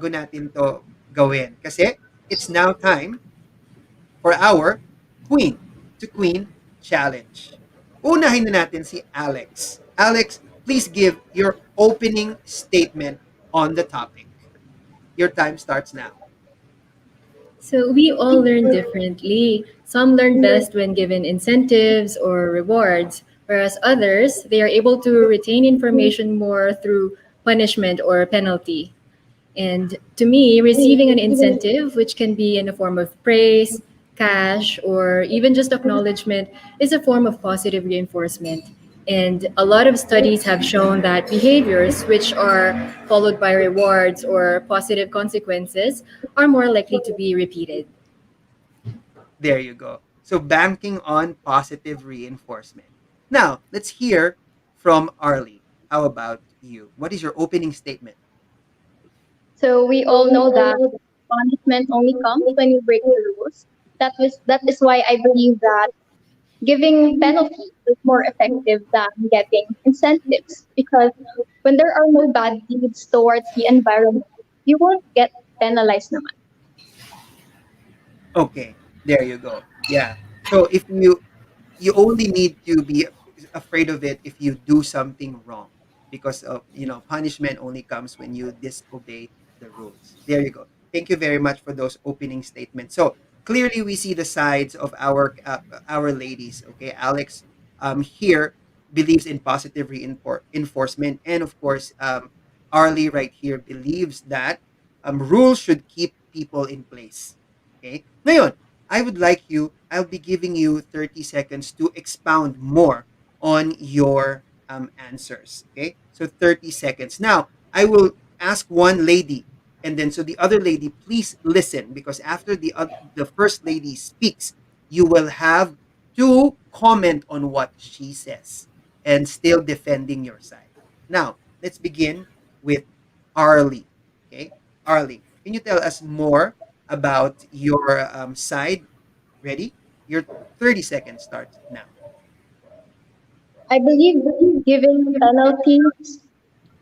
natin to gawin. Kasi it's now time for our Queen to Queen Challenge. Unahin na natin si Alex. Alex, please give your opening statement on the topic. Your time starts now. So we all learn differently. Some learn best when given incentives or rewards, whereas others, they are able to retain information more through punishment or penalty. And to me, receiving an incentive, which can be in the form of praise, cash, or even just acknowledgement, is a form of positive reinforcement. And a lot of studies have shown that behaviors which are followed by rewards or positive consequences are more likely to be repeated. There you go. So banking on positive reinforcement. Now, let's hear from Arlie. How about you? What is your opening statement? So we all know that punishment only comes when you break the rules. That is why I believe that giving penalties is more effective than getting incentives, because when there are no bad deeds towards the environment, you won't get penalized naman. Okay, there you go. Yeah. So if you only need to be afraid of it if you do something wrong, because of punishment only comes when you disobey the rules. There you go. Thank you very much for those opening statements. So clearly we see the sides of our ladies. Okay, Alex here believes in positive reinforcement, and of course Arlie right here believes that rules should keep people in place. Okay, ngayon I'll be giving you 30 seconds to expound more on your answers. Okay, so 30 seconds. Now, I will ask one lady, and then so the other lady, please listen, because after the first lady speaks, you will have to comment on what she says and still defending your side. Now, let's begin with Arlie. Okay, Arlie, can you tell us more about your side? Ready? Your 30 seconds starts now. I believe giving penalties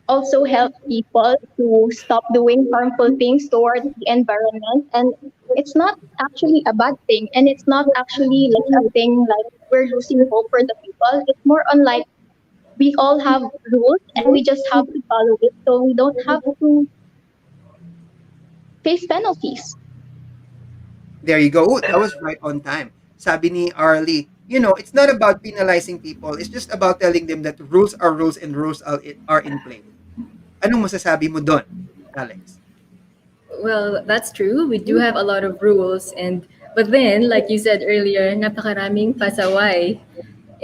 also help people to stop doing harmful things towards the environment, and it's not actually a bad thing, and it's not actually like a thing like we're losing hope for the people. It's more on like we all have rules and we just have to follow it, so we don't have to face penalties. There you go. Ooh, that was right on time. Sabi ni Arlie, it's not about penalizing people. It's just about telling them that rules are rules and rules are in place. Anong masasabi mo doon, Alex? Well, that's true. We do have a lot of rules, and but then, like you said earlier, napakaraming pasaway,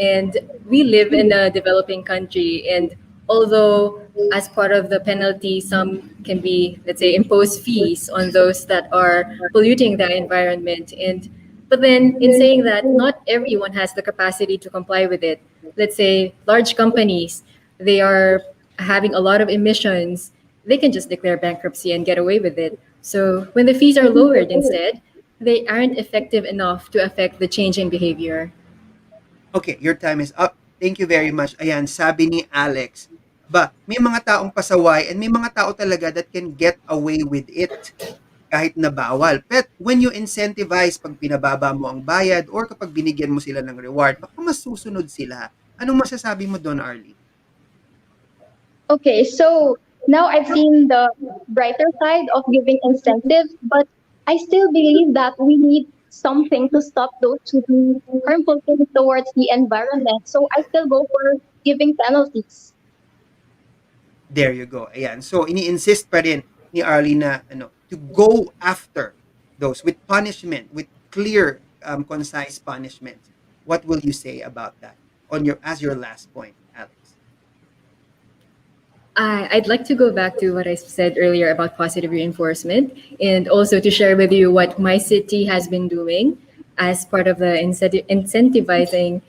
and we live in a developing country. And although, as part of the penalty, some can be, let's say, impose fees on those that are polluting the environment. And but then, in saying that, not everyone has the capacity to comply with it. Let's say large companies, they are having a lot of emissions, they can just declare bankruptcy and get away with it. So when the fees are lowered instead, they aren't effective enough to affect the change in behavior. Okay, your time is up. Thank you very much. Ayan, sabi ni Alex, may mga taong pasaway and may mga tao talaga that can get away with it kahit na bawal. But when you incentivize, pag pinababa mo ang bayad or kapag binigyan mo sila ng reward, baka mas susunod sila. Anong masasabi mo doon, Arlie? Okay, so now I've seen the brighter side of giving incentives, but I still believe that we need something to stop those who do harmful things towards the environment. So I still go for giving penalties. There you go. Ayan. So, ini-insist pa rin ni Arlie na to go after those with punishment, with clear, concise punishments. What will you say about that as your last point, Alex? I'd like to go back to what I said earlier about positive reinforcement, and also to share with you what my city has been doing as part of the incentivizing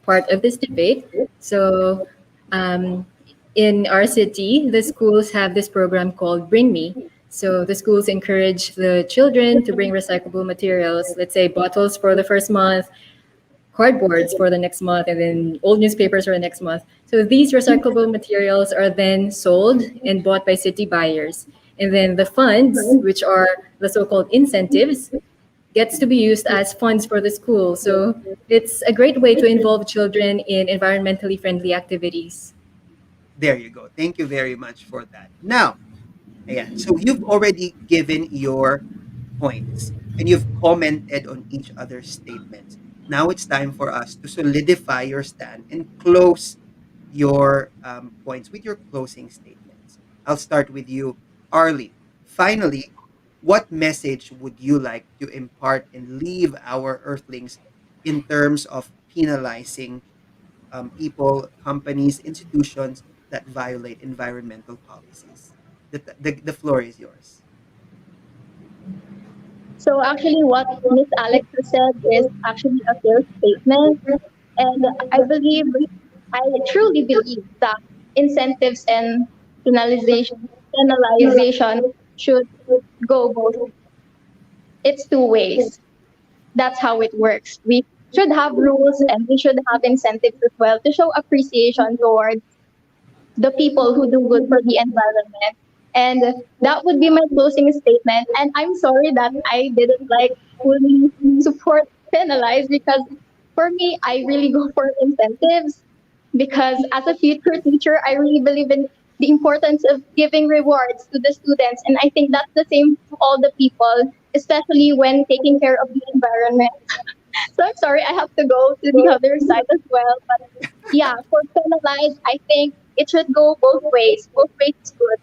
part of this debate. So, in our city, the schools have this program called Bring Me. So the schools encourage the children to bring recyclable materials, let's say bottles for the first month, cardboards for the next month and then old newspapers for the next month. So these recyclable materials are then sold and bought by city buyers. And then the funds, which are the so-called incentives, gets to be used as funds for the school. So it's a great way to involve children in environmentally friendly activities. There you go. Thank you very much for that. Now, ayan. So you've already given your points and you've commented on each other's statements. Now it's time for us to solidify your stand and close your points with your closing statements. I'll start with you, Arlie. Finally, what message would you like to impart and leave our Earthlings in terms of penalizing people, companies, institutions that violate environmental policies? The floor is yours. So actually, what Miss Alex has said is actually a fair statement, and I truly believe that incentives and penalization penalization should go both. It's two ways. That's how it works. We should have rules and we should have incentives as well to show appreciation towards the people who do good for the environment. And that would be my closing statement. And I'm sorry that I didn't like fully support penalize because for me, I really go for incentives because as a future teacher, I really believe in the importance of giving rewards to the students. And I think that's the same to all the people, especially when taking care of the environment. So I'm sorry, I have to go to the other side as well. But yeah, for penalized, I think it should go both ways. Both ways is good.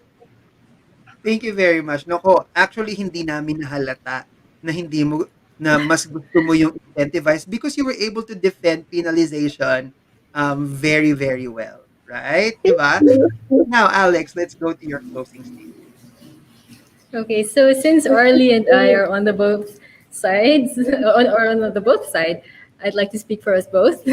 Thank you very much. Nako, actually hindi namin nahalata na hindi mo na mas gusto mo yung incentivize because you were able to defend penalization very, very well. Right? Thank Diba? you. Now, Alex, let's go to your closing statement. Okay, so since Arlie and I are on the both sides, on the both side, I'd like to speak for us both.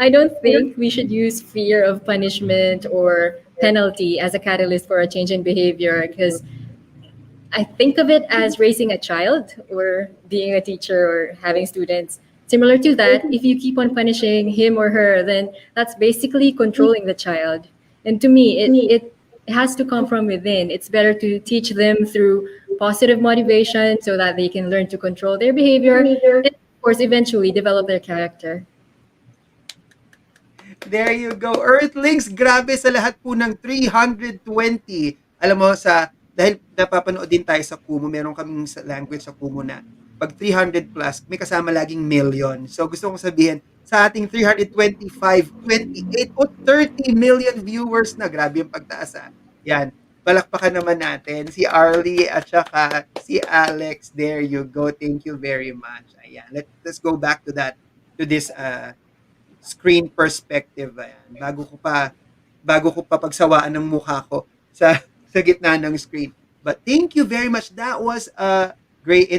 I don't think we should use fear of punishment or penalty as a catalyst for a change in behavior because I think of it as raising a child or being a teacher or having students. Similar to that, if you keep on punishing him or her, then that's basically controlling the child. And to me, it has to come from within. It's better to teach them through positive motivation so that they can learn to control their behavior and, of course, eventually develop their character. There you go. Earthlings, grabe sa lahat po ng 320. Alam mo, dahil napapanood din tayo sa Kumu, meron kaming sa language sa Kumu na pag 300 plus, may kasama laging million. So gusto kong sabihin, sa ating 325, 28 o 30 million viewers na, grabe yung pagtaas ha. Yan, palakpakan naman natin si Arlie at saka si Alex. There you go. Thank you very much. Ayan, let's go back to this screen perspective. Ayan. Bago ko pa pagsawaan ng mukha ko sa sa gitna ng screen. But thank you very much. That was a great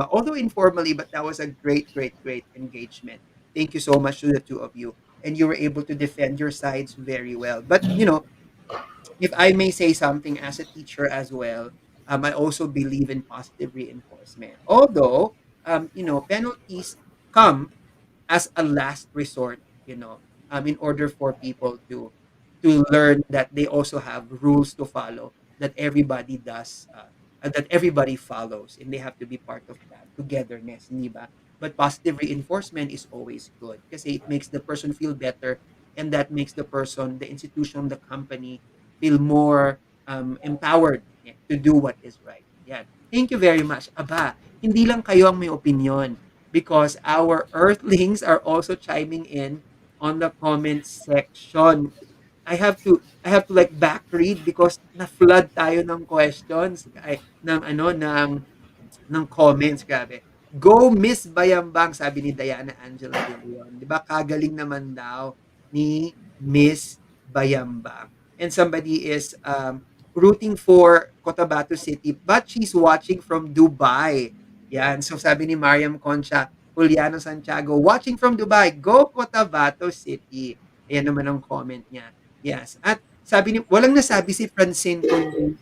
although informally, but that was a great, great, great engagement. Thank you so much to the two of you. And you were able to defend your sides very well. But, if I may say something as a teacher as well, I also believe in positive reinforcement. Although, penalties come as a last resort, in order for people to learn that they also have rules to follow that everybody does, that everybody follows, and they have to be part of that togetherness, di ba? But positive reinforcement is always good kasi it makes the person feel better, and that makes the person, the institution, the company feel more empowered, to do what is right. Yan. Thank you very much. Aba, hindi lang kayo ang may opinion because our earthlings are also chiming in on the comment section. I have to like back read because na-flood tayo ng questions ay ng comments, grabe. Go Miss Bayambang, sabi ni Diana Angela De Leon. 'Di ba kagaling naman daw ni Miss Bayambang. And somebody is rooting for Cotabato City but she's watching from Dubai. Yan. So sabi ni Mariam Concha, Juliano Santiago, watching from Dubai. Go Cotabato City. Ayan naman ang comment niya. Yes. At sabi ni, walang nasabi si Francine kung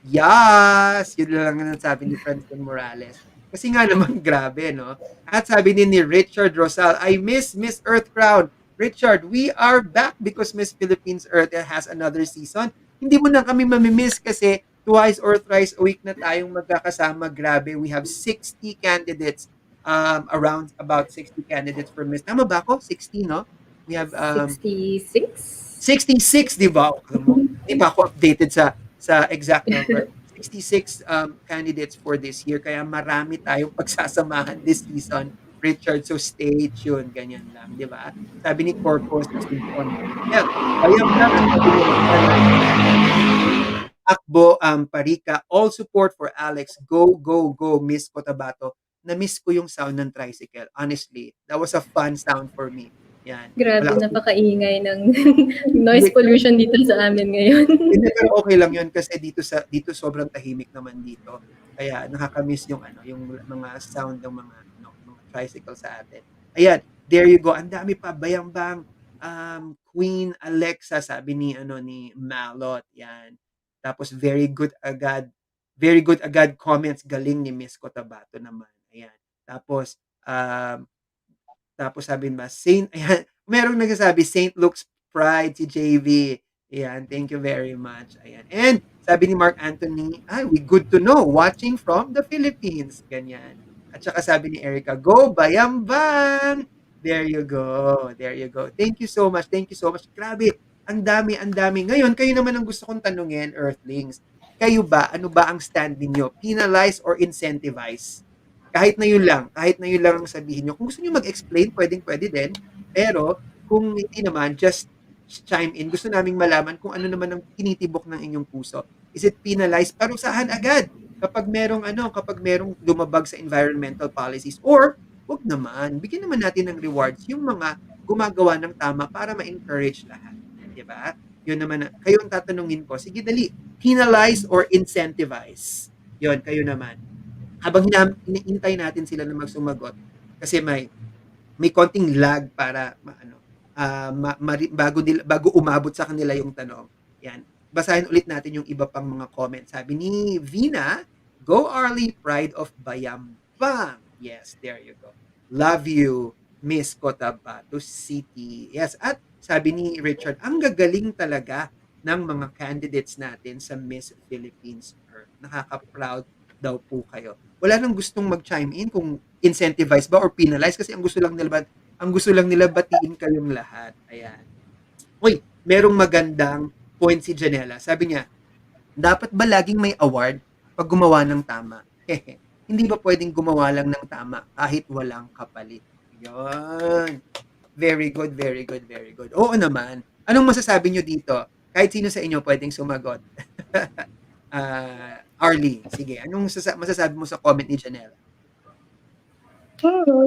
yes, yun lang ang nasabi ni Francine Morales. Kasi nga naman grabe, no? At sabi din ni Richard Rosal, I miss Miss Earth Crown. Richard, we are back because Miss Philippines Earth has another season. Hindi mo na kami mamimiss kasi twice or thrice a week na tayong magkakasama. Grabe, we have 60 candidates, around about 60 candidates for Miss. Tama ba ako? 60, no? We have 66? 66, 'di ba? Alam mo, hindi pa ako updated sa exact number. 66 candidates for this year kaya marami tayong pagsasamahan this season, Richard. So stay tuned, ganyan lang, 'di ba? Sabi ni Corpus Asuncion, well, Bayambang at sabi ni Alexandra, Akbo, Parika, all support for Alex. Go, go, go, Miss Cotabato. Na-miss ko yung sound ng tricycle. Honestly, that was a fun sound for me. Yan. Grabe, Wala kasi napakaingay ng hindi noise pollution dito sa amin ngayon. hindi, pero okey lang 'yun kasi dito sobrang tahimik naman dito. Kaya nakaka-miss yung ano, yung mga sound ng mga ano, mga tricycle sa atin. Ayan, there you go. Ang dami pa, Bayambang, Queen Alexa sabi ni ano, ni Malot, 'yan. Tapos very good agad comments, galing ni Miss Cotabato naman, ayan. Tapos, tapos sabi ba, Saint, ayan, merong nagsasabi, Saint Luke's Pride, si JV. Ayan, thank you very much. Ayan. And sabi ni Mark Anthony, ay, we good to know, watching from the Philippines. Ganyan. At saka sabi ni Erica, go Bayambang! There you go. There you go. Thank you so much. Thank you so much. Grabe, ang dami, ang dami. Ngayon, kayo naman ang gusto kong tanungin, Earthlings. Kayo ba, ano ba ang stand ninyo? Penalize or incentivize? Kahit na yun lang ang sabihin nyo. Kung gusto nyo mag-explain, pwedeng-pwede din. Pero, kung hindi naman, just chime in. Gusto naming malaman kung ano naman ang tinitibok ng inyong puso. Is it penalized? Parusahan agad kapag merong lumabag sa environmental policies, or wag naman, bigyan naman natin ng rewards yung mga gumagawa ng tama para ma-encourage lahat. 'Di ba? Yun naman, kayo ang tatanungin ko. Sige, dali. Penalize or incentivize? Yun, kayo naman. Habang hinihintay natin sila na magsumagot kasi may konting lag para maano, bago umabot sa kanila yung tanong. Yan. Basahin ulit natin yung iba pang mga comments. Sabi ni Vina, go Arlie, pride of Bayambang. Yes, there you go. Love you, Miss Cotabato City. Yes, at sabi ni Richard, ang gagaling talaga ng mga candidates natin sa Miss Philippines Earth. Nakaka-proud daw po kayo. Wala nang gustong mag-chime in kung incentivize ba or penalize kasi ang gusto lang nila batiin kayong lahat. Ayan. Uy, merong magandang point si Janela. Sabi niya, dapat ba laging may award pag gumawa ng tama? Hehe. Hindi ba pwedeng gumawa lang ng tama kahit walang kapalit? Yun. Very good, very good, very good. Oo naman. Anong masasabi nyo dito? Kahit sino sa inyo pwedeng sumagot. Arlie, sige. Anong masasabi mo sa comment ni Janela?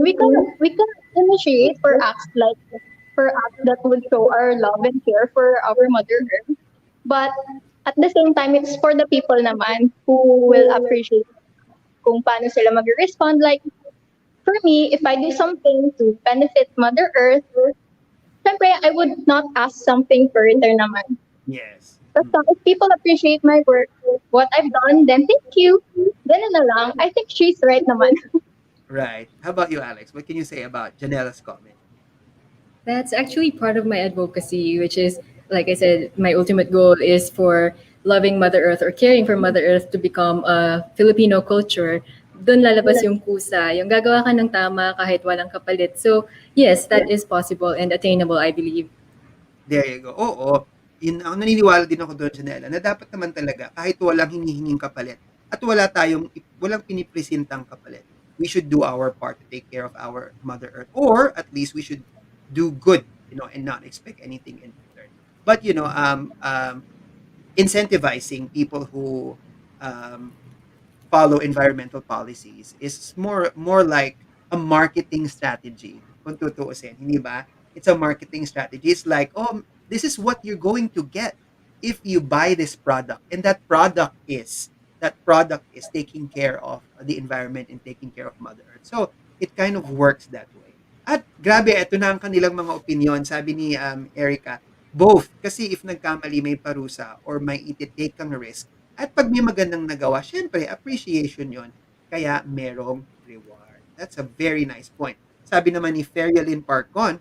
We can initiate for acts that would show our love and care for our Mother Earth. But at the same time, it's for the people naman who will appreciate kung paano sila mag-respond. Like, for me, if I do something to benefit Mother Earth, syempre, I would not ask something further naman. Yes. Basta if people appreciate my work, what I've done, then thank you. Ganun na lang. I think she's right naman. Right. How about you, Alex? What can you say about Janela's comment? That's actually part of my advocacy, which is, like I said, my ultimate goal is for loving Mother Earth or caring for Mother Earth to become a Filipino culture. Doon lalabas yung kusa, yung gagawa ka ng tama kahit walang kapalit. So, yes, that is possible and attainable, I believe. There you go. Oo. Naniniwala din ako doon, Janela, na dapat naman talaga kahit walang hinihinging kapalit at walang pinipresentang kapalit, we should do our part to take care of our Mother Earth, or at least we should do good, and not expect anything in return. But incentivizing people who follow environmental policies is more like a marketing strategy. Kung tutuusin, hindi ba? It's a marketing strategy. It's like, oh, this is what you're going to get if you buy this product, and that product is taking care of the environment and taking care of Mother Earth. So it kind of works that way. At grabe, ito na ang kanilang mga opinion. Sabi ni Erica, both. Kasi if nagkamali, may parusa or may ititake kang risk. At pag may magandang nagawa, syempre, appreciation yon. kaya merong reward. That's a very nice point. Sabi naman ni Ferialin Parcon,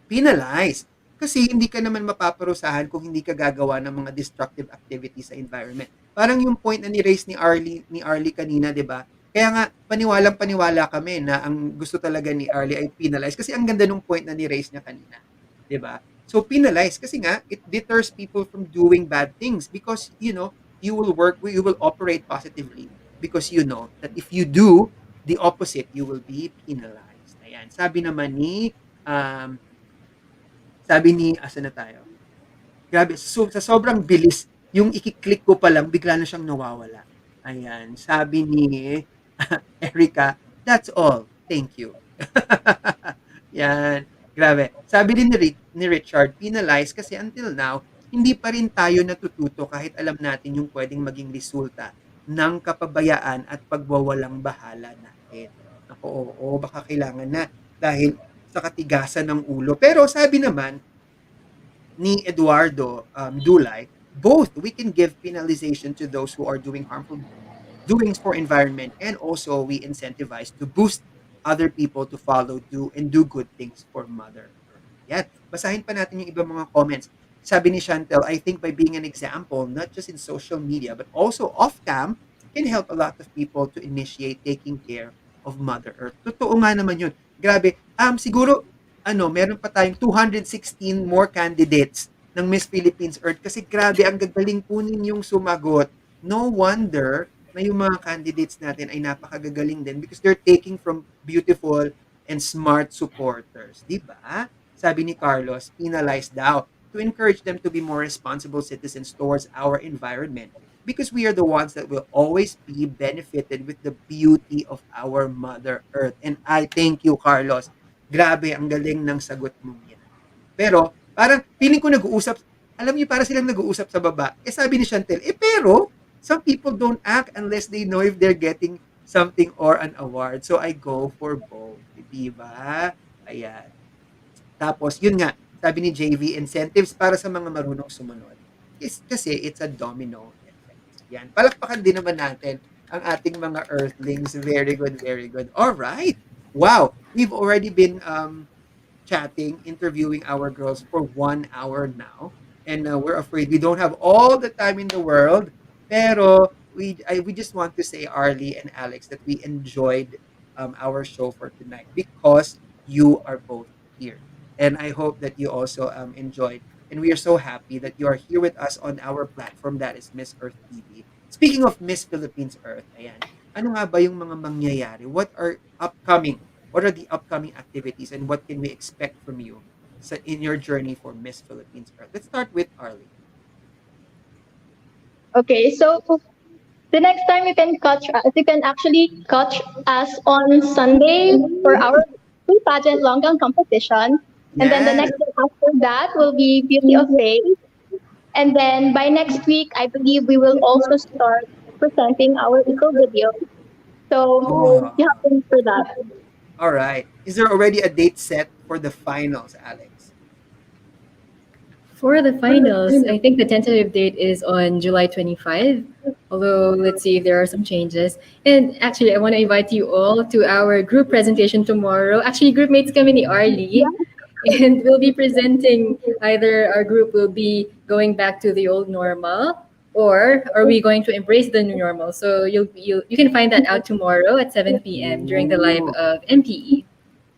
penalize. Kasi hindi ka naman mapaparusahan kung hindi ka gagawa ng mga destructive activities sa environment. Parang yung point na ni-raise ni Arlie kanina, 'di ba? Kaya nga paniwalang-paniwala kami na ang gusto talaga ni Arlie ay penalize kasi ang ganda nung point na ni-raise niya kanina, 'di ba? So penalize kasi nga it deters people from doing bad things because you will operate positively because you know that if you do the opposite, you will be penalized. Ayan. Um, sabi ni, asa na tayo? Grabe, so, sa sobrang bilis, yung ikiklik ko pa lang, bigla na siyang nawawala. Ayan, sabi ni Erica, that's all. Thank you. Yan, grabe. Sabi din ni Richard, penalize kasi until now, hindi pa rin tayo natututo kahit alam natin yung pwedeng maging resulta ng kapabayaan at pagwawalang bahala natin. Ako, oo, baka kailangan na dahil sa katigasan ng ulo. Pero sabi naman, ni Eduardo Dulay, both we can give penalization to those who are doing harmful doings for environment and also we incentivize to boost other people to follow do good things for Mother Earth. Yan. Basahin pa natin yung ibang mga comments. Sabi ni Chantel, I think by being an example, not just in social media, but also off-cam, can help a lot of people to initiate taking care of Mother Earth. Totoo nga naman yun. Grabe. Siguro, meron pa tayong 216 more candidates ng Miss Philippines Earth kasi grabe, ang gagaling po ninyong sumagot. No wonder na yung mga candidates natin ay napakagagaling din because they're taking from beautiful and smart supporters. Di ba? Sabi ni Carlos, penalize daw to encourage them to be more responsible citizens towards our environment because we are the ones that will always be benefited with the beauty of our Mother Earth. And I thank you, Carlos. Grabe, ang galing ng sagot mong yan. Pero, parang feeling ko nag-uusap, alam niyo, para silang nag-uusap sa baba. Sabi ni Chantel, pero, some people don't act unless they know if they're getting something or an award. So, I go for both. Diba? Ayan. Tapos, yun nga, sabi ni JV, incentives para sa mga marunong sumunod. Kasi it's a domino effect. Yan. Palakpakan din naman natin ang ating mga earthlings. Very good, very good. All right. Wow. We've already been chatting, interviewing our girls for 1 hour now. And we're afraid we don't have all the time in the world. Pero we just want to say, Arlie and Alex, that we enjoyed our show for tonight because you are both here. And I hope that you also enjoyed. And we are so happy that you are here with us on our platform that is Miss Earth TV. Speaking of Miss Philippines Earth, ayan, ano nga ba yung mga mangyayari? What are the upcoming activities and what can we expect from you in your journey for Miss Philippines Earth? Let's start with Arlie. Okay, so the next time you can actually catch us on Sunday for our pre-pageant long gown competition. And then the next day after that will be Beauty of Faith. And then by next week, I believe we will also start presenting our eco video. So you have to look for that. All right. Is there already a date set for the finals, Alex? For the finals, I think the tentative date is on July 25. Although, let's see if there are some changes. And actually, I want to invite you all to our group presentation tomorrow. Actually, group mates kami ni Rlee. And we'll be presenting either our group will be going back to the old normal or are we going to embrace the new normal? So you can find that out tomorrow at 7 p.m. during the live of MPE.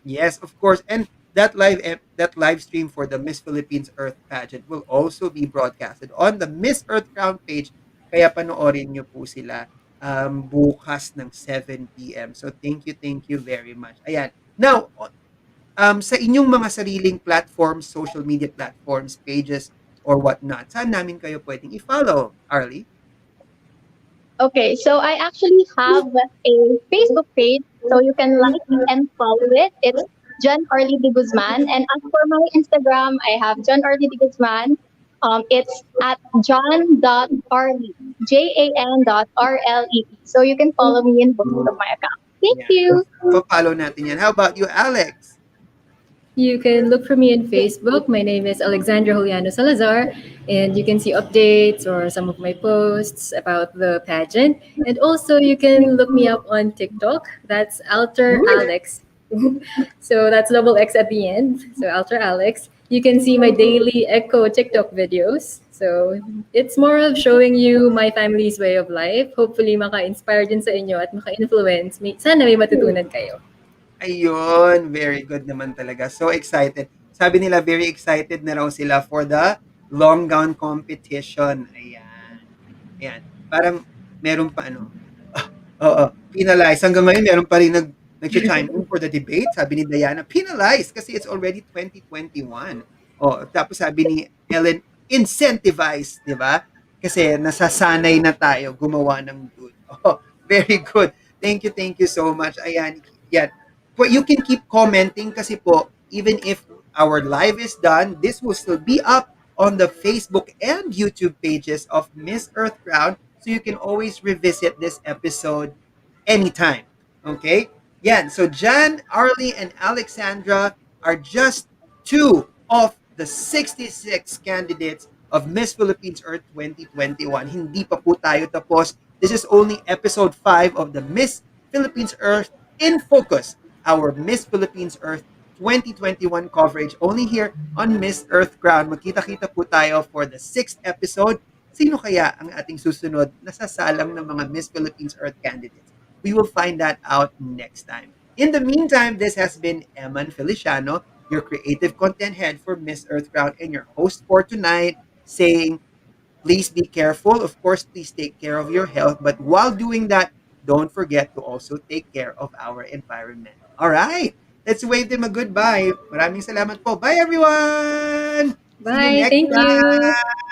Yes, of course. And that live stream for the Miss Philippines Earth pageant will also be broadcasted on the Miss Earth Crown page. Kaya panoorin niyo po sila bukas ng 7 p.m. So thank you very much. Ayan. Now, sa inyong mga sariling platforms, social media platforms, pages, or whatnot, saan namin kayo pwedeng i-follow, Arlie? Okay, so I actually have a Facebook page, so you can like and follow it. It's John Arlie de Guzman. And as for my Instagram, I have John Arlie de Guzman. It's at john.arlie, JAN.RLEE. So you can follow me in both of my accounts. Thank you. Follow natin yan. How about you, Alex? You can look for me on Facebook. My name is Alexandra Salazar. And you can see updates or some of my posts about the pageant. And also, you can look me up on TikTok. That's Alter Alex. So that's double X at the end. So Alter Alex. You can see my daily Echo TikTok videos. So it's more of showing you my family's way of life. Hopefully, maka-inspire din sa inyo at maka-influence. Sana may matutunan kayo. Ayun, very good naman talaga. So excited. Sabi nila very excited na raw sila for the long gown competition. Ayan. Ayan. Parang meron pa ano. Ah, oo, penalized. Hanggang ngayon meron pa rin nag-chime in for the debate. Sabi ni Diana, penalized kasi it's already 2021. Oh, tapos sabi ni Ellen, incentivized, di ba? Kasi nasasanay na tayo gumawa ng good. Oh, very good. Thank you so much. Ayan. Yan. But you can keep commenting kasi po, even if our live is done, this will still be up on the Facebook and YouTube pages of Miss Earth Crown. So you can always revisit this episode anytime. Okay? Yan. So Jan, Arlie, and Alexandra are just two of the 66 candidates of Miss Philippines Earth 2021. Hindi pa po tayo tapos. This is only episode 5 of the Miss Philippines Earth in Focus, our Miss Philippines Earth 2021 coverage only here on Miss Earth Crown. Magkita-kita po tayo for the 6th episode. Sino kaya ang ating susunod na sasalang ng mga Miss Philippines Earth candidates? We will find that out next time. In the meantime, this has been Eman Feliciano, your creative content head for Miss Earth Crown and your host for tonight, saying, please be careful. Of course, please take care of your health. But while doing that, don't forget to also take care of our environment. All right. Let's wave them a goodbye. Maraming salamat po. Bye, everyone. See you Bye. next Thank you. time.